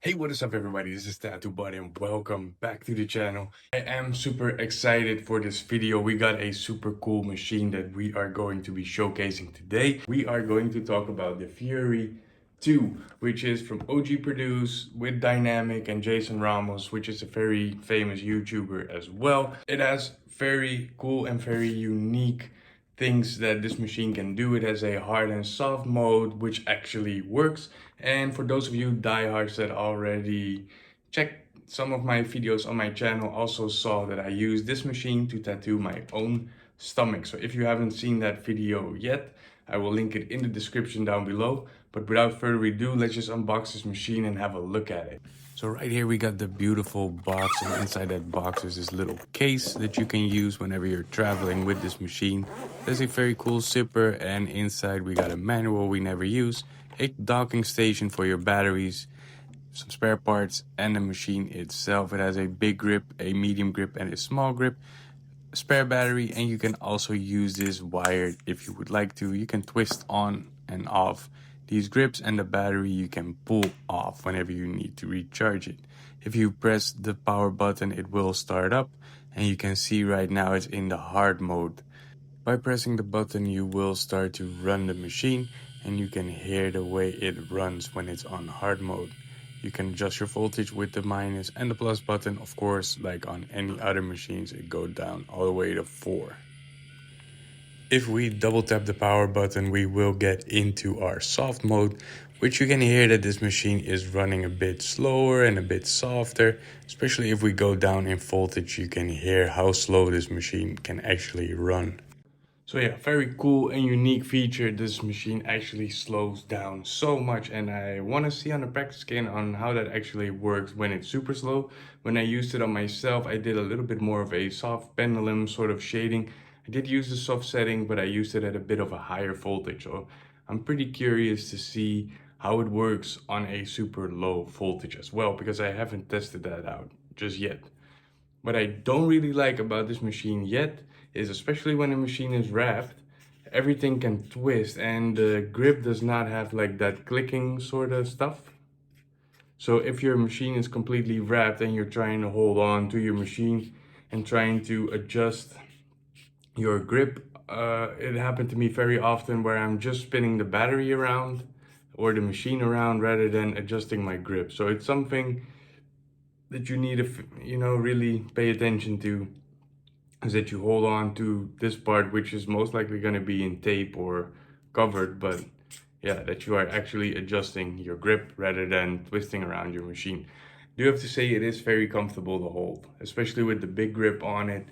Hey, what is up everybody? This is Tattoobart and welcome back to the channel. I am super excited for this video. We got a super cool machine that we are going to be showcasing today. We are going to talk about the Fury 2, which is from OG Produce with Dynamic and Jason Ramos, which is a very famous YouTuber as well. It has very cool and very unique things that this machine can do. It has a hard and soft mode, which actually works. And for those of you diehards that already checked some of my videos on my channel, also saw that I use this machine to tattoo my own stomach. So if you haven't seen that video yet, I will link it in the description down below. But without further ado, let's just unbox this machine and have a look at it. So right here we got the beautiful box, and inside that box is this little case that you can use whenever you're traveling with this machine. There's a very cool zipper, and inside we got a manual we never use, a docking station for your batteries, some spare parts, and the machine itself. It has a big grip, a medium grip, and a small grip, a spare battery, and you can also use this wired if you would like to. You can twist on and off these grips, and the battery you can pull off whenever you need to recharge it. If you press the power button, it will start up, and you can see right now it's in the hard mode. By pressing the button, you will start to run the machine, and you can hear the way it runs when it's on hard mode. You can adjust your voltage with the minus and the plus button. Of course, like on any other machines, it goes down all the way to 4. If we double tap the power button, we will get into our soft mode, which you can hear that this machine is running a bit slower and a bit softer. Especially if we go down in voltage, you can hear how slow this machine can actually run. So yeah, very cool and unique feature. This machine actually slows down so much, and I want to see on the practice skin on how that actually works when it's super slow. When I used it on myself, I did a little bit more of a soft pendulum sort of shading. I did use the soft setting, but I used it at a bit of a higher voltage. So I'm pretty curious to see how it works on a super low voltage as well, because I haven't tested that out just yet. What I don't really like about this machine yet is, especially when the machine is wrapped, everything can twist and the grip does not have like that clicking sort of stuff. So if your machine is completely wrapped and you're trying to hold on to your machine and trying to adjust your grip, it happened to me very often where I'm just spinning the battery around or the machine around rather than adjusting my grip. So it's something that you need to, really pay attention to, is that you hold on to this part, which is most likely going to be in tape or covered, but yeah, that you are actually adjusting your grip rather than twisting around your machine. I do have to say it is very comfortable to hold, especially with the big grip on it.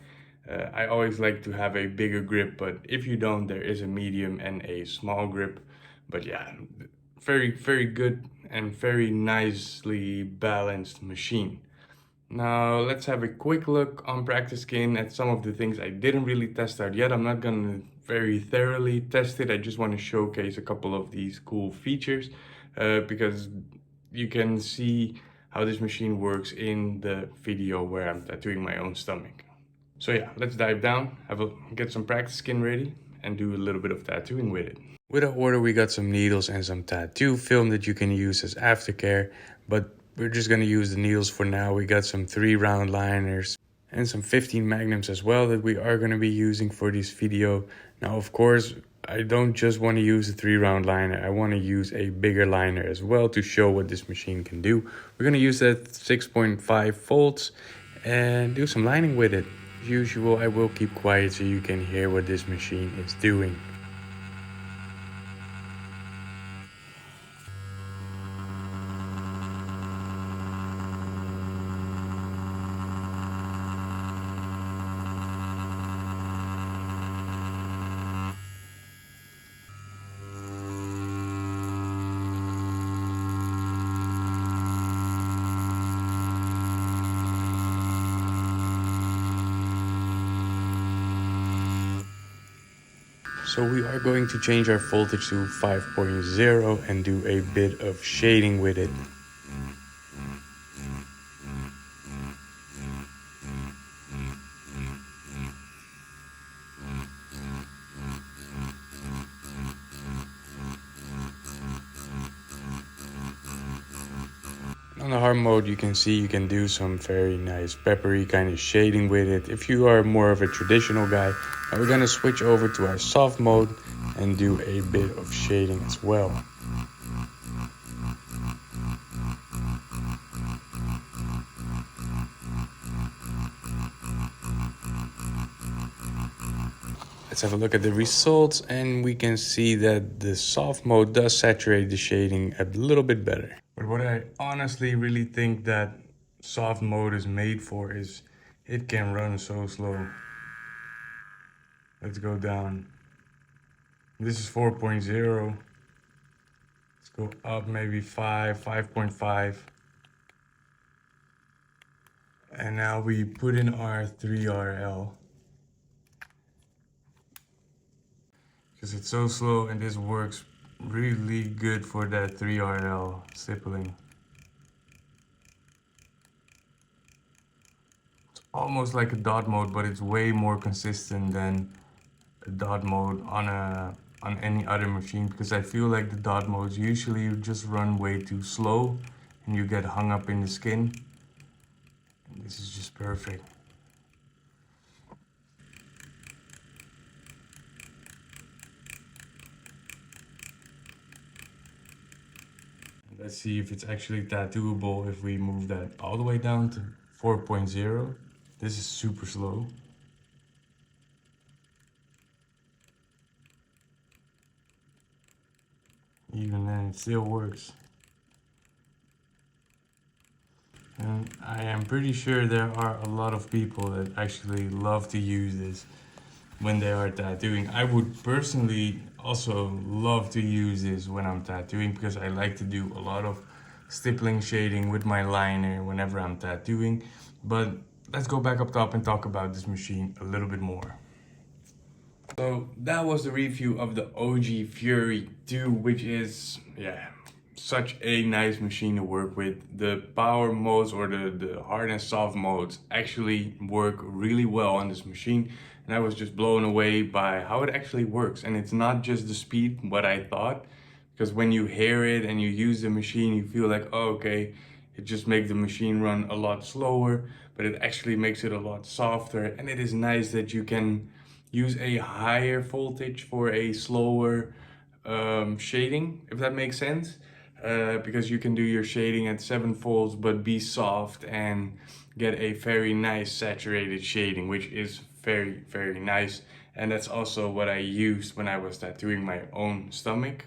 I always like to have a bigger grip, but if you don't, there is a medium and a small grip. But yeah, very good and very nicely balanced machine. Now let's have a quick look on practice skin at some of the things I didn't really test out yet. I'm not gonna very thoroughly test it. I just want to showcase a couple of these cool features because you can see how this machine works in the video where I'm tattooing my own stomach. So yeah, let's dive down, get some practice skin ready and do a little bit of tattooing with it. With our order, we got some needles and some tattoo film that you can use as aftercare, but we're just gonna use the needles for now. We got some 3-round liners and some 15 magnums as well that we are gonna be using for this video. Now, of course, I don't just want to use a 3-round liner. I want to use a bigger liner as well to show what this machine can do. We're gonna use that 6.5 volts and do some lining with it. As usual, I will keep quiet so you can hear what this machine is doing. So we are going to change our voltage to 5.0 and do a bit of shading with it. On the hard mode, you can see you can do some very nice peppery kind of shading with it if you are more of a traditional guy. Now we're gonna switch over to our soft mode and do a bit of shading as well. Let's have a look at the results, and we can see that the soft mode does saturate the shading a little bit better. But what I honestly really think that soft mode is made for is it can run so slow. Let's go down. This is 4.0. Let's go up maybe 5.5. And now we put in our 3RL. Because it's so slow, and this works really good for that 3RL stippling. It's almost like a dot mode, but it's way more consistent than a dot mode on any other machine, because I feel like the dot modes usually just run way too slow and you get hung up in the skin. And this is just perfect. Let's see if it's actually tattooable if we move that all the way down to 4.0. This is super slow. Even then, it still works. And I am pretty sure there are a lot of people that actually love to use this when they are tattooing. I would personally also love to use this when I'm tattooing, because I like to do a lot of stippling shading with my liner whenever I'm tattooing. But let's go back up top and talk about this machine a little bit more. So that was the review of the OG Fury 2, which is, yeah, such a nice machine to work with. The power modes, or the hard and soft modes, actually work really well on this machine. And I was just blown away by how it actually works. And it's not just the speed, what I thought, because when you hear it and you use the machine, you feel like, oh, okay, it just makes the machine run a lot slower, but it actually makes it a lot softer. And it is nice that you can use a higher voltage for a slower shading, if that makes sense. Because you can do your shading at 7 volts but be soft and get a very nice saturated shading, which is very nice. And that's also what I used when I was tattooing my own stomach.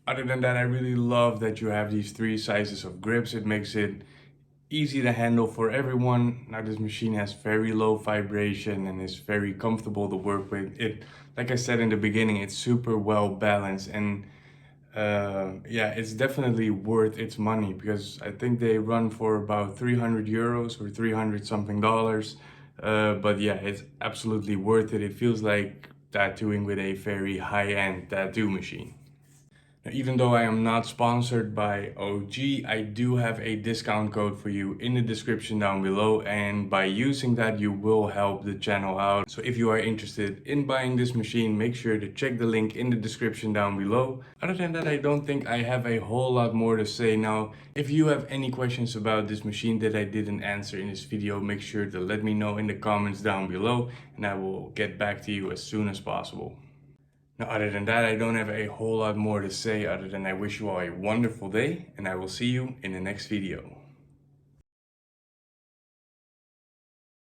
Other than that, I really love that you have these 3 sizes of grips. It makes it easy to handle for everyone. Now this machine has very low vibration and is very comfortable to work with. It, like I said in the beginning, it's super well balanced, and yeah, it's definitely worth its money, because I think they run for about 300 euros or 300 something dollars. But yeah, it's absolutely worth it. It feels like tattooing with a very high-end tattoo machine. Now, even though I am not sponsored by OG, I do have a discount code for you in the description down below, and by using that you will help the channel out. So if you are interested in buying this machine, make sure to check the link in the description down below. Other than that, I don't think I have a whole lot more to say now. If you have any questions about this machine that I didn't answer in this video, make sure to let me know in the comments down below, and I will get back to you as soon as possible. Now, other than that, I don't have a whole lot more to say other than I wish you all a wonderful day, and I will see you in the next video.